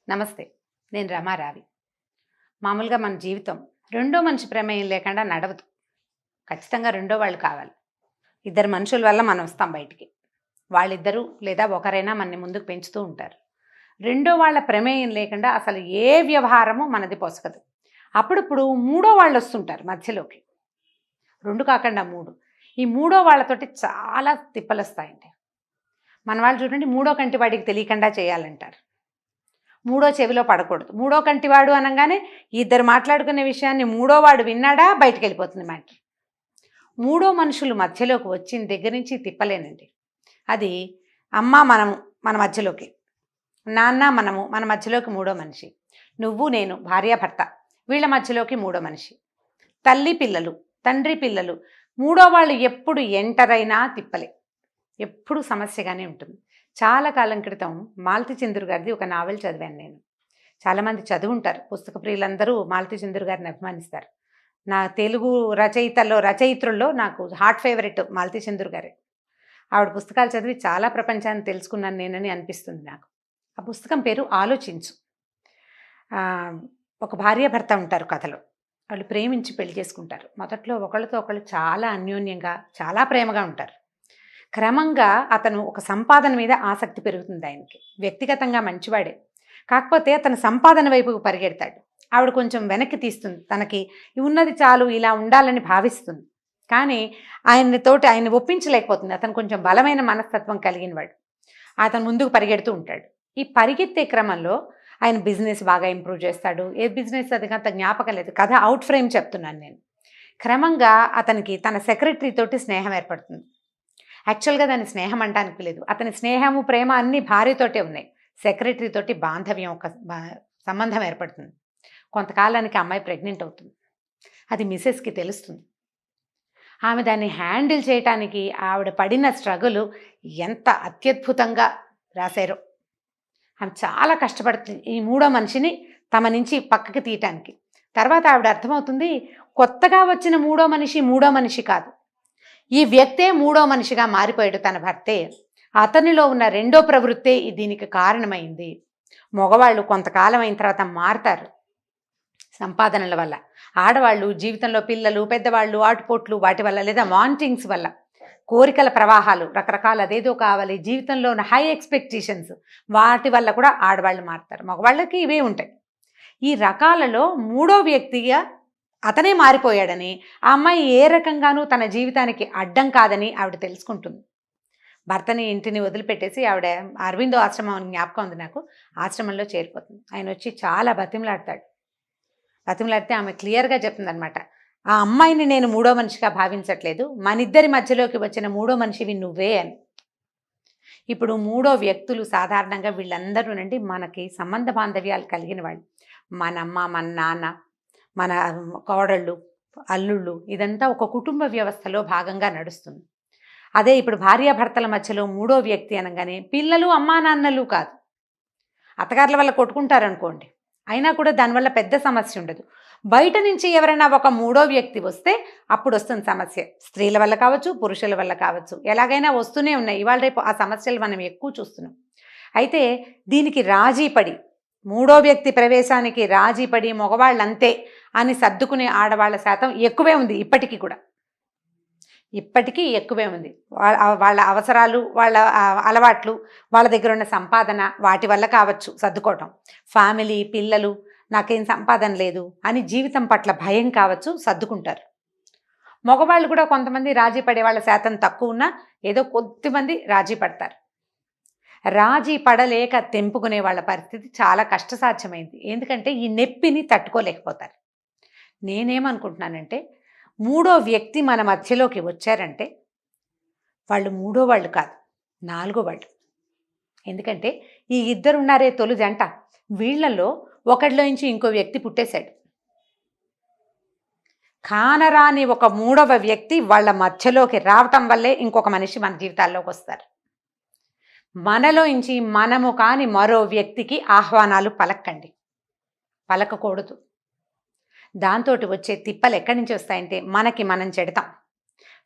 నమస్తే. నేను రమారావి. మామూలుగా మన జీవితం రెండో మనిషి ప్రమేయం లేకుండా నడవదు. ఖచ్చితంగా రెండో వాళ్ళు కావాలి. ఇద్దరు మనుషుల వల్ల మనం వస్తాం బయటికి. వాళ్ళిద్దరూ లేదా ఒకరైనా మనని ముందుకు పెంచుతూ ఉంటారు. రెండో వాళ్ళ ప్రమేయం లేకుండా అసలు ఏ వ్యవహారము మనది పొసగదు. అప్పుడప్పుడు మూడో వాళ్ళు వస్తుంటారు మధ్యలోకి. 2 కాకుండా 3. ఈ మూడో వాళ్ళతోటి చాలా తిప్పలొస్తాయండి. మన వాళ్ళు చూడండి, మూడో కంటి వాడికి తెలియకుండా చేయాలంటారు. మూడో చెవిలో పడకూడదు. మూడో కంటివాడు అనగానే ఇద్దరు మాట్లాడుకునే విషయాన్ని మూడో వాడు విన్నాడా బయటికి వెళ్ళిపోతుంది మ్యాటర్. మూడో మనుషులు మధ్యలోకి వచ్చిన దగ్గర నుంచి తిప్పలేనండి. అది అమ్మ మనము మన మధ్యలోకి, నాన్న మనము మన మధ్యలోకి మూడో మనిషి, నువ్వు నేను భార్యాభర్త వీళ్ళ మధ్యలోకి మూడో మనిషి, తల్లి పిల్లలు తండ్రి పిల్లలు మూడో వాళ్ళు ఎప్పుడు ఎంటర్ అయినా తిప్పలే, ఎప్పుడు సమస్యగానే ఉంటుంది. చాలా కాలం క్రితం మాలతి చంద్రు గారిది ఒక నావెల్ చదివాను నేను. చాలామంది చదువుంటారు, పుస్తక ప్రియులందరూ మాలతి చంద్రు గారిని అభిమానిస్తారు. నా తెలుగు రచయిత్రుల్లో నాకు హార్ట్ ఫేవరెట్ మాలతి చంద్రు గారే. ఆవిడ పుస్తకాలు చదివి చాలా ప్రపంచాన్ని తెలుసుకున్నాను నేనని అనిపిస్తుంది నాకు. ఆ పుస్తకం పేరు ఆలోచించు. ఒక భార్యాభర్త ఉంటారు కథలో. వాళ్ళు ప్రేమించి పెళ్లి చేసుకుంటారు. మొదట్లో ఒకళ్ళతో ఒకళ్ళు చాలా అన్యోన్యంగా చాలా ప్రేమగా ఉంటారు. క్రమంగా అతను ఒక సంపాదన మీద ఆసక్తి పెరుగుతుంది ఆయనకి. వ్యక్తిగతంగా మంచివాడే, కాకపోతే అతను సంపాదన వైపుకు పరిగెడతాడు. ఆవిడ కొంచెం వెనక్కి తీస్తుంది, తనకి ఉన్నది చాలు ఇలా ఉండాలని భావిస్తుంది. కానీ ఆయన్ని ఒప్పించలేకపోతుంది. అతను కొంచెం బలమైన మనస్తత్వం కలిగినవాడు. అతను ముందుకు పరిగెడుతూ ఉంటాడు. ఈ పరిగెత్తే క్రమంలో ఆయన బిజినెస్ బాగా ఇంప్రూవ్ చేస్తాడు. ఏ బిజినెస్ అది అంత జ్ఞాపకం లేదు, కథ అవుట్ ఫ్రేమ్ చెప్తున్నాను నేను. క్రమంగా అతనికి తన సెక్రటరీ తోటి స్నేహం ఏర్పడుతుంది. యాక్చువల్గా దాన్ని స్నేహం అంటానికి లేదు, అతని స్నేహము ప్రేమ అన్నీ భార్యతోటే ఉన్నాయి. సెక్రటరీ తోటి బాంధవ్యం, ఒక సంబంధం ఏర్పడుతుంది. కొంతకాలానికి అమ్మాయి ప్రెగ్నెంట్ అవుతుంది. అది మిసెస్కి తెలుస్తుంది. ఆమె దాన్ని హ్యాండిల్ చేయటానికి ఆవిడ పడిన స్ట్రగుల్ ఎంత అత్యద్భుతంగా రాశారో. ఆమె చాలా కష్టపడుతుంది ఈ మూడో మనిషిని తమ నుంచి పక్కకి తీయటానికి. తర్వాత ఆవిడ అర్థమవుతుంది, కొత్తగా వచ్చిన మూడో మనిషి కాదు, ఈ వ్యక్తే మూడో మనిషిగా మారిపోయాడు తన భర్తే. అతనిలో ఉన్న రెండో ప్రవృత్తే దీనికి కారణమైంది. మగవాళ్ళు కొంతకాలం అయిన తర్వాత మారతారు సంపాదనల వల్ల. ఆడవాళ్ళు జీవితంలో పిల్లలు, పెద్దవాళ్ళు, ఆటుపోట్లు వాటి వల్ల, లేదా వాంటింగ్స్ వల్ల, కోరికల ప్రవాహాలు, రకరకాల అదేదో కావాలి, జీవితంలో ఉన్న హై ఎక్స్పెక్టేషన్స్, వాటి వల్ల కూడా ఆడవాళ్ళు మారుతారు. మగవాళ్ళకి ఇవే ఉంటాయి. ఈ రకాలలో మూడో వ్యక్తిగా అతనే మారిపోయాడని, ఆ అమ్మాయి ఏ రకంగానూ తన జీవితానికి అడ్డం కాదని ఆవిడ తెలుసుకుంటుంది. భర్తని ఇంటిని వదిలిపెట్టేసి ఆవిడ అరవిందో ఆశ్రమం జ్ఞాపకం ఉంది నాకు, ఆశ్రమంలో చేరిపోతుంది. ఆయన వచ్చి చాలా బతిమలాడితే ఆమె క్లియర్గా చెప్తుంది అనమాట, ఆ అమ్మాయిని నేను మూడో మనిషిగా భావించట్లేదు, మనిద్దరి మధ్యలోకి వచ్చిన మూడో మనిషివి నువ్వే అని. ఇప్పుడు మూడో వ్యక్తులు సాధారణంగా వీళ్ళందరూ నుండి మనకి సంబంధ బాంధవ్యాలు కలిగిన వాళ్ళు. మన అమ్మ, మన నాన్న, మన కోడళ్ళు, అల్లుళ్ళు, ఇదంతా ఒక కుటుంబ వ్యవస్థలో భాగంగా నడుస్తుంది. అదే ఇప్పుడు భార్యాభర్తల మధ్యలో మూడో వ్యక్తి అనగానే పిల్లలు, అమ్మా నాన్నలు కాదు. అత్తగారుల వల్ల కొట్టుకుంటారనుకోండి, అయినా కూడా దానివల్ల పెద్ద సమస్య ఉండదు. బయట నుంచి ఎవరైనా ఒక మూడో వ్యక్తి వస్తే అప్పుడు వస్తుంది సమస్య. స్త్రీల వల్ల కావచ్చు, పురుషుల వల్ల కావచ్చు, ఎలాగైనా వస్తూనే ఉన్నాయి. ఇవాళ రేపు ఆ సమస్యలు మనం ఎక్కువ చూస్తున్నాం. అయితే దీనికి రాజీ పడి, మూడో వ్యక్తి ప్రవేశానికి రాజీ పడి మగవాళ్ళంతే అని సర్దుకునే ఆడవాళ్ళ శాతం ఎక్కువే ఉంది. ఇప్పటికీ ఎక్కువే ఉంది. వాళ్ళ అవసరాలు, వాళ్ళ అలవాట్లు, వాళ్ళ దగ్గర ఉన్న సంపాదన, వాటి వల్ల కావచ్చు సర్దుకోవటం. ఫ్యామిలీ, పిల్లలు, నాకేం సంపాదన లేదు అని జీవితం పట్ల భయం కావచ్చు, సర్దుకుంటారు. మగవాళ్ళు కూడా కొంతమంది రాజీ పడే వాళ్ళ శాతం తక్కువ ఉన్నా ఏదో కొద్దిమంది రాజీ పడతారు. రాజీ పడలేక తెంపుకునే వాళ్ళ పరిస్థితి చాలా కష్టసాధ్యమైంది. ఎందుకంటే ఈ నొప్పిని తట్టుకోలేకపోతారు. నేనేమనుకుంటున్నానంటే, మూడో వ్యక్తి మన మధ్యలోకి వచ్చారంటే వాళ్ళు మూడో వాళ్ళు కాదు, నాలుగో వాళ్ళు. ఎందుకంటే ఈ ఇద్దరు ఉన్నారే తొలి జంట, వీళ్లలో ఒకటిలో నుంచి ఇంకో వ్యక్తి పుట్టేశాడు. కానరాని ఒక మూడవ వ్యక్తి వాళ్ళ మధ్యలోకి రావటం వల్లే ఇంకొక మనిషి మన జీవితాల్లోకి వస్తారు. మనలో నుంచి మనము కాని మరో వ్యక్తికి ఆహ్వానాలు పలకకూడదు. దాంతో వచ్చే తిప్పలు ఎక్కడి నుంచి వస్తాయంటే, మనకి మనం చెడతాం,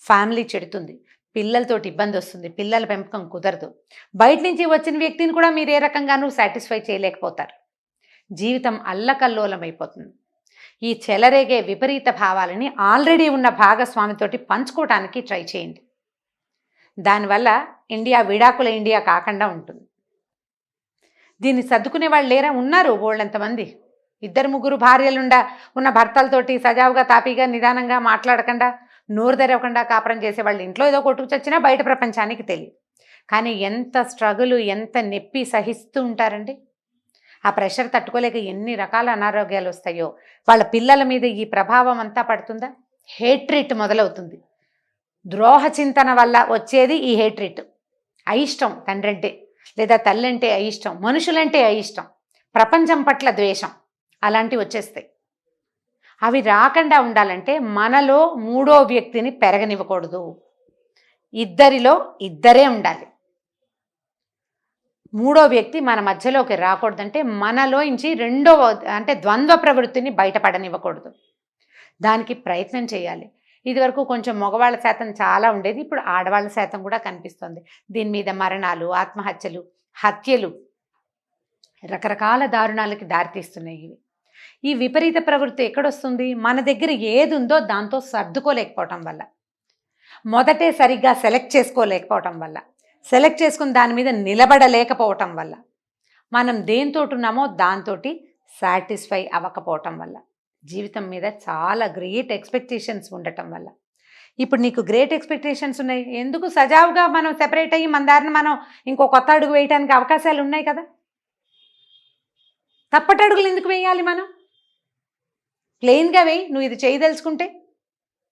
ఫ్యామిలీ చెడుతుంది, పిల్లలతోటి ఇబ్బంది వస్తుంది, పిల్లల పెంపకం కుదరదు. బయట నుంచి వచ్చిన వ్యక్తిని కూడా మీరు ఏ రకంగానూ సాటిస్ఫై చేయలేకపోతారు. జీవితం అల్లకల్లోలమైపోతుంది. ఈ చెలరేగే విపరీత భావాలని ఆల్రెడీ ఉన్న భాగస్వామితోటి పంచుకోవటానికి ట్రై చేయండి. దానివల్ల ఇండియా విడాకుల ఇండియా కాకుండా ఉంటుంది. దీన్ని సర్దుకునే వాళ్ళు లేరా? ఉన్నారు బోళ్ళంతమంది. 2-3 భార్యలుండా ఉన్న భర్తలతోటి సజావుగా తాపీగా నిదానంగా మాట్లాడకుండా నోరు తెరవకుండా కాపురం చేసేవాళ్ళు ఇంట్లో ఏదో కొట్టుకు చచ్చినా బయట ప్రపంచానికి తెలియదు. కానీ ఎంత స్ట్రగుల్, ఎంత నొప్పి సహిస్తూ ఉంటారండి. ఆ ప్రెషర్ తట్టుకోలేక ఎన్ని రకాల అనారోగ్యాలు వస్తాయో. వాళ్ళ పిల్లల మీద ఈ ప్రభావం అంతా పడుతుందా? హేట్రిట్ మొదలవుతుంది. ద్రోహ చింతన వల్ల వచ్చేది ఈ హేట్రిట్. అయిష్టం తండ్రంటే, లేదా తల్లంటే అయిష్టం, మనుషులంటే అయిష్టం, ప్రపంచం పట్ల ద్వేషం, అలాంటివి వచ్చేస్తాయి. అవి రాకుండా ఉండాలంటే మనలో మూడో వ్యక్తిని పెరగనివ్వకూడదు. ఇద్దరిలో ఇద్దరే ఉండాలి. మూడో వ్యక్తి మన మధ్యలోకి రాకూడదంటే మనలోంచి రెండవ అంటే ద్వంద్వ ప్రవృత్తిని బయటపడనివ్వకూడదు. దానికి ప్రయత్నం చేయాలి. ఇదివరకు కొంచెం మగవాళ్ళ శాతం చాలా ఉండేది, ఇప్పుడు ఆడవాళ్ళ శాతం కూడా కనిపిస్తుంది. దీని మీద మరణాలు, ఆత్మహత్యలు, హత్యలు, రకరకాల దారుణాలకి దారితీస్తున్నాయి ఇవి. ఈ విపరీత ప్రవృత్తి ఎక్కడొస్తుంది? మన దగ్గర ఏది ఉందో దాంతో సర్దుకోలేకపోవటం వల్ల, మొదటే సరిగ్గా సెలెక్ట్ చేసుకోలేకపోవటం వల్ల, సెలెక్ట్ చేసుకుని దాని మీద నిలబడలేకపోవటం వల్ల, మనం దేంతో ఉన్నామో దాంతో సాటిస్ఫై అవ్వకపోవటం వల్ల, జీవితం మీద చాలా గ్రేట్ ఎక్స్పెక్టేషన్స్ ఉండటం వల్ల. ఇప్పుడు నీకు గ్రేట్ ఎక్స్పెక్టేషన్స్ ఉన్నాయి, ఎందుకు సజావుగా మనం సెపరేట్ అయ్యి మన దారిని మనం ఇంకో కొత్త అడుగు వేయడానికి అవకాశాలు ఉన్నాయి కదా. తప్పటడుగులు ఎందుకు వేయాలి? మనం ప్లెయిన్గా వేయి. నువ్వు ఇది చేయదలుచుకుంటే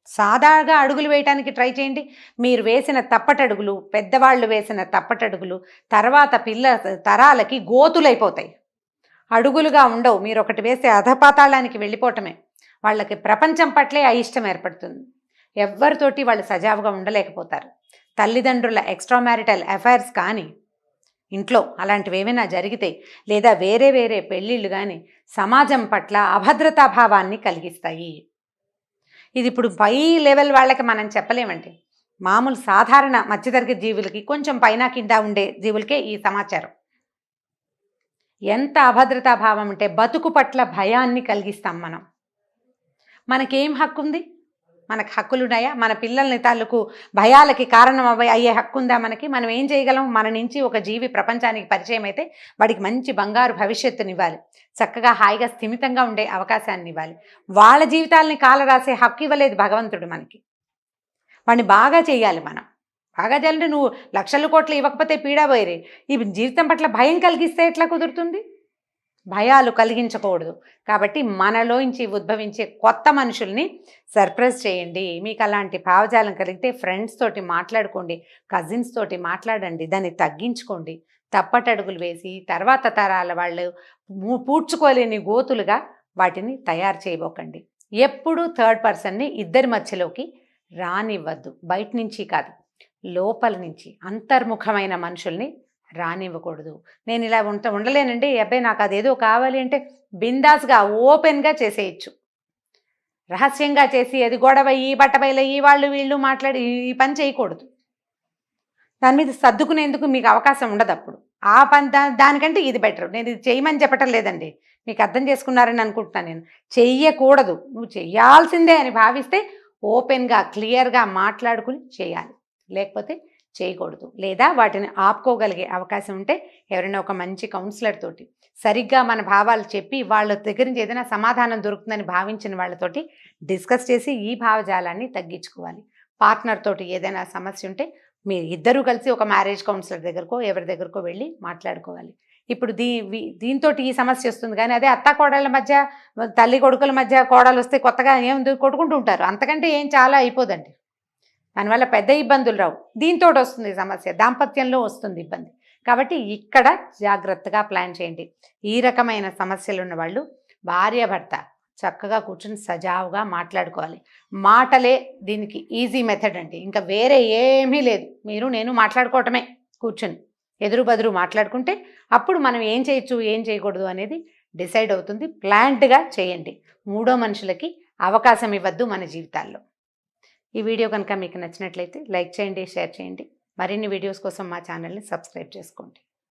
సాదాగా అడుగులు వేయటానికి ట్రై చేయండి. మీరు వేసిన తప్పటడుగులు, పెద్దవాళ్ళు వేసిన తప్పటడుగులు తర్వాత తరాలకి గోతులైపోతాయి, అడుగులుగా ఉండవు. మీరు ఒకటి వేస్తే అధపాతాళానికి వెళ్ళిపోవటమే. వాళ్ళకి ప్రపంచం పట్లే అయిష్టం ఏర్పడుతుంది. ఎవరితోటి వాళ్ళు సజావుగా ఉండలేకపోతారు. తల్లిదండ్రుల ఎక్స్ట్రా మ్యారిటల్ అఫైర్స్ కానీ, ఇంట్లో అలాంటివి ఏమైనా జరిగితే, లేదా వేరే వేరే పెళ్ళిళ్ళు కానీ సమాజం పట్ల అభద్రతాభావాన్ని కలిగిస్తాయి. ఇది ఇప్పుడు పై లెవెల్ వాళ్ళకి మనం చెప్పలేమండి. మామూలు సాధారణ మధ్యతరగతి జీవులకి, కొంచెం పైన కింద ఉండే జీవులకే ఈ సమాచారం. ఎంత అభద్రతాభావం అంటే బతుకు పట్ల భయాన్ని కలిగిస్తాం మనం. మనకేం హక్కు ఉంది? మనకు హక్కులున్నాయా? మన పిల్లల్ని తాలూకు భయాలకి కారణం అయ్యే హక్కు ఉందా మనకి? మనం ఏం చేయగలం? మన నుంచి ఒక జీవి ప్రపంచానికి పరిచయం అయితే వాడికి మంచి బంగారు భవిష్యత్తునివ్వాలి, చక్కగా హాయిగా స్థిమితంగా ఉండే అవకాశాన్ని ఇవ్వాలి. వాళ్ళ జీవితాలని కాలరాసే హక్కు ఇవ్వలేదు భగవంతుడు మనకి. వాడిని బాగా చేయాలి మనం. బాగా చేయాలంటే నువ్వు లక్షల కోట్లు ఇవ్వకపోతే పీడాపోయేరే. ఈ జీవితం పట్ల భయం కలిగిస్తే ఎట్లా కుదురుతుంది? భయాలు కలిగించకూడదు. కాబట్టి మనలోంచి ఉద్భవించే కొత్త మనుషుల్ని సర్ప్రైజ్ చేయండి. మీకు అలాంటి భావజాలం కలిగితే ఫ్రెండ్స్ తోటి మాట్లాడుకోండి, కజిన్స్ తోటి మాట్లాడండి, దాన్ని తగ్గించుకోండి. తప్పటడుగులు వేసి తర్వాత తరాల వాళ్ళు పూడ్చుకోలేని గోతులుగా వాటిని తయారు చేయబోకండి. ఎప్పుడూ థర్డ్ పర్సన్ని ఇద్దరి మధ్యలోకి రానివ్వద్దు. బయట నుంచి కాదు, లోపల నుంచి అంతర్ముఖమైన మనుషుల్ని రానివ్వకూడదు. నేను ఇలా ఉండలేనండి, అబ్బాయి నాకు అదేదో కావాలి అంటే బిందాస్గా ఓపెన్గా చేసేయచ్చు. రహస్యంగా చేసి అది గొడవ ఈ బట్టబయలు ఈ వాళ్ళు వీళ్ళు మాట్లాడి ఈ పని చేయకూడదు. దాని మీద సర్దుకునేందుకు మీకు అవకాశం ఉండదు. అప్పుడు ఆ పని దానికంటే ఇది బెటర్. నేను ఇది చేయమని చెప్పటం లేదండి, మీకు అర్థం చేసుకున్నారని అనుకుంటున్నాను. నేను చెయ్యకూడదు, నువ్వు చెయ్యాల్సిందే అని భావిస్తే ఓపెన్గా క్లియర్గా మాట్లాడుకుని చేయాలి, లేకపోతే చేయకూడదు. లేదా వాటిని ఆపుకోగలిగే అవకాశం ఉంటే ఎవరైనా ఒక మంచి కౌన్సిలర్ తోటి సరిగ్గా మన భావాలు చెప్పి వాళ్ళ దగ్గర నుంచి ఏదైనా సమాధానం దొరుకుతుందని భావించిన వాళ్ళతోటి డిస్కస్ చేసి ఈ భావజాలాన్ని తగ్గించుకోవాలి. పార్ట్నర్ తోటి ఏదైనా సమస్య ఉంటే మీరు ఇద్దరూ కలిసి ఒక మ్యారేజ్ కౌన్సిలర్ దగ్గరకో ఎవరి దగ్గరకో వెళ్ళి మాట్లాడుకోవాలి. ఇప్పుడు దీంతో ఈ సమస్య వస్తుంది. కానీ అదే అత్త కోడళ్ళ మధ్య, తల్లి కొడుకుల మధ్య కోడలు వస్తే కొత్తగా ఏముంది కొట్టుకుంటూ ఉంటారు, అంతకంటే ఏం చాలా అయిపోదండి. దానివల్ల పెద్ద ఇబ్బందులు రావు. దీంతో వస్తుంది సమస్య, దాంపత్యంలో వస్తుంది ఇబ్బంది. కాబట్టి ఇక్కడ జాగ్రత్తగా ప్లాన్ చేయండి. ఈ రకమైన సమస్యలు ఉన్న వాళ్ళు భార్యాభర్త చక్కగా కూర్చొని సజావుగా మాట్లాడుకోవాలి. మాటలే దీనికి ఈజీ మెథడ్ అండి, ఇంకా వేరే ఏమీ లేదు. మీరు నేను మాట్లాడుకోవటమే, కూర్చొని ఎదురు బదురు మాట్లాడుకుంటే అప్పుడు మనం ఏం చేయొచ్చు ఏం చేయకూడదు అనేది డిసైడ్ అవుతుంది. ప్లాన్డ్గా చేయండి. మూడో మనుషులకి అవకాశం ఇవ్వద్దు మన జీవితాల్లో. ఈ వీడియో కనుక మీకు నచ్చినట్లయితే లైక్ చేయండి, షేర్ చేయండి. మరిన్ని వీడియోస్ కోసం మా ఛానల్ని సబ్స్క్రైబ్ చేసుకోండి.